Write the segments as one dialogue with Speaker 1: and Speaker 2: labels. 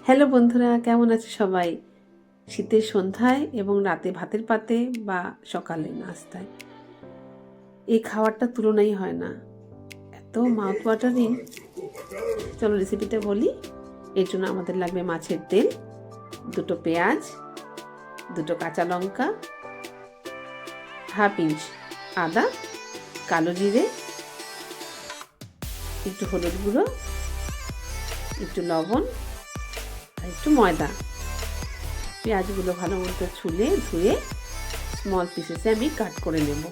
Speaker 1: Hello বন্ধুরা, কেমন আছে সবাই? শীতের সন্ধ্যায় এবং রাতে ভাতের পাতে বা সকালে নাস্তায় এই খাবারটা তুলনাই হয় না। এত মাউথ ওয়াটারিং। চলো রেসিপিটা বলি। এর জন্য আমাদের লাগবে মাছের তেল, দুটো পেঁয়াজ, দুটো কাঁচা লঙ্কা, হাফ ইঞ্চ আদা, কালো জিরে, একটু হলুদ গুঁড়ো, একটু লবণ আর একটু ময়দা। পেঁয়াজগুলো ভালো মতো ছুলে ধুয়ে স্মল পিসেসে আমি কাট করে নেব।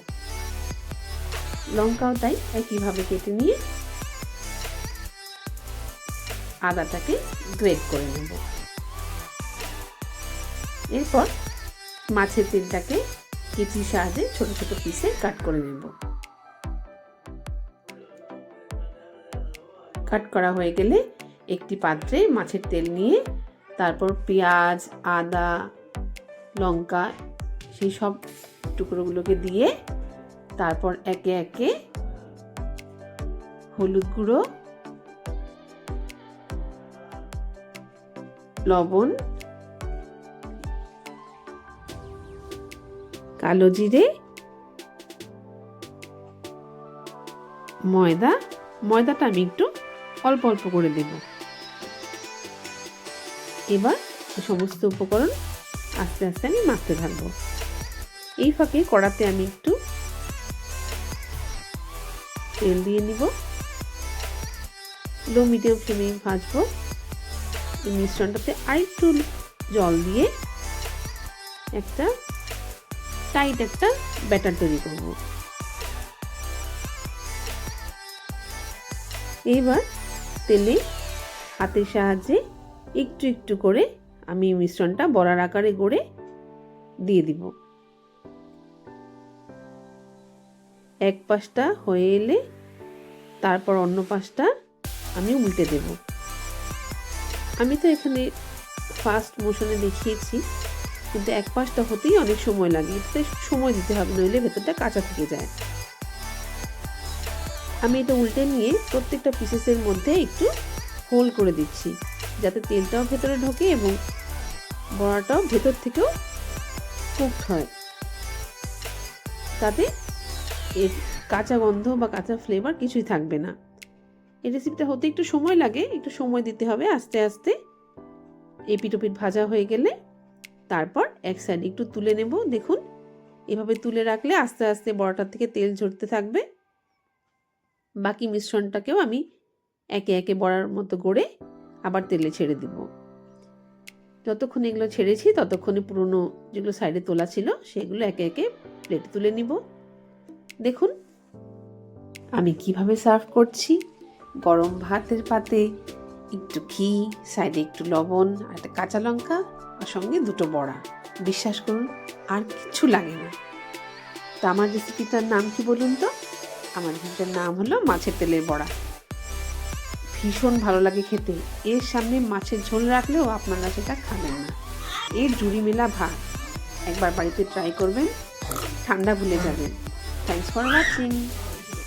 Speaker 1: লঙ্কাও তাই একইভাবে কেটে নিয়ে আদাটাকে গ্রেট করে নেব। এরপর মাছের তেলটাকে কেচির সাহায্যে ছোট ছোট পিসে কাট করে নেব। কাট করা হয়ে গেলে একটি পাত্রে মাছের তেল নিয়ে তারপর পেঁয়াজ, আদা, লঙ্কা সেই সব টুকরোগুলোকে দিয়ে তারপর একে একে হলুদ গুঁড়ো, লবণ, কালো জিরে, ময়দাটা আমি একটু অল্প অল্প করে দেব। এবার সমস্ত উপকরণ আস্তে আস্তে আমি মাখতে থাকবো। এই ফাঁকে কড়াতে আমি একটু তেল দিয়ে নিব। লো মিডিয়াম ফ্লেমে ভাজবো। এই মিশ্রণটাতে আরেকটু জল দিয়ে একটা টাইট একটা ব্যাটার তৈরি করব। এইবার তেলে হাতের সাহায্যে একটু একটু করে আমি মিশ্রণটা বড়ার আকারে গড়ে দিয়ে দিব। এক পাশটা হয়ে এলে তারপর অন্য পাশটা আমি উল্টে দেব। আমি তো এখানে ফাস্ট মোশনে দেখিয়েছি, কিন্তু এক পাশটা হতেই অনেক সময় লাগে। এতে সময় দিতে হবে, নইলে ভেতরটা কাঁচা থেকে যায়। আমি এটা উল্টে নিয়ে প্রত্যেকটা পিসেসের মধ্যে একটু হোল করে দিচ্ছি, যাতে তেলটাও ভেতরে ঢোকে এবং বড়াটাও ভেতর থেকেও কুকড হয়। তাতে এর কাঁচা গন্ধ বা কাঁচা ফ্লেভার কিছুই থাকবে না। এই রেসিপিটা হতে একটু সময় লাগে, একটু সময় দিতে হবে আস্তে আস্তে। এপিট ওপিট ভাজা হয়ে গেলে তারপর এক সাইড একটু তুলে নেব। দেখুন, এভাবে তুলে রাখলে আস্তে আস্তে বড়াটার থেকে তেল ঝরতে থাকবে। বাকি মিশ্রণটাকেও আমি একে একে বড়ার মতো গড়ে আবার তেলে ছেড়ে দিব। যতক্ষণ এগুলো ছেড়েছি ততক্ষণে পুরনো যেগুলো সাইডে তোলা ছিল সেগুলো একে একে প্লেটে তুলে নিব। দেখুন আমি কিভাবে সার্ভ করছি। গরম ভাতের পাতে একটু ঘি, সাইডে একটু লবণ আর একটা কাঁচা লঙ্কা, আর সঙ্গে দুটো বড়া। বিশ্বাস করুন আর কিছু লাগে না। তা আমার রেসিপিটার নাম কি বলুন তো? আমার রেসিপিটার নাম হলো মাছের তেলের বড়া। ভীষণ ভালো লাগে খেতে। এর সামনে মাছের ঝোল রাখলেও আপনারা সেটা খাবেন না। এর জুড়ি মেলা ভাত। একবার বাড়িতে ট্রাই করবেন, ঠান্ডা ভুলে যাবেন। Thanks for watching.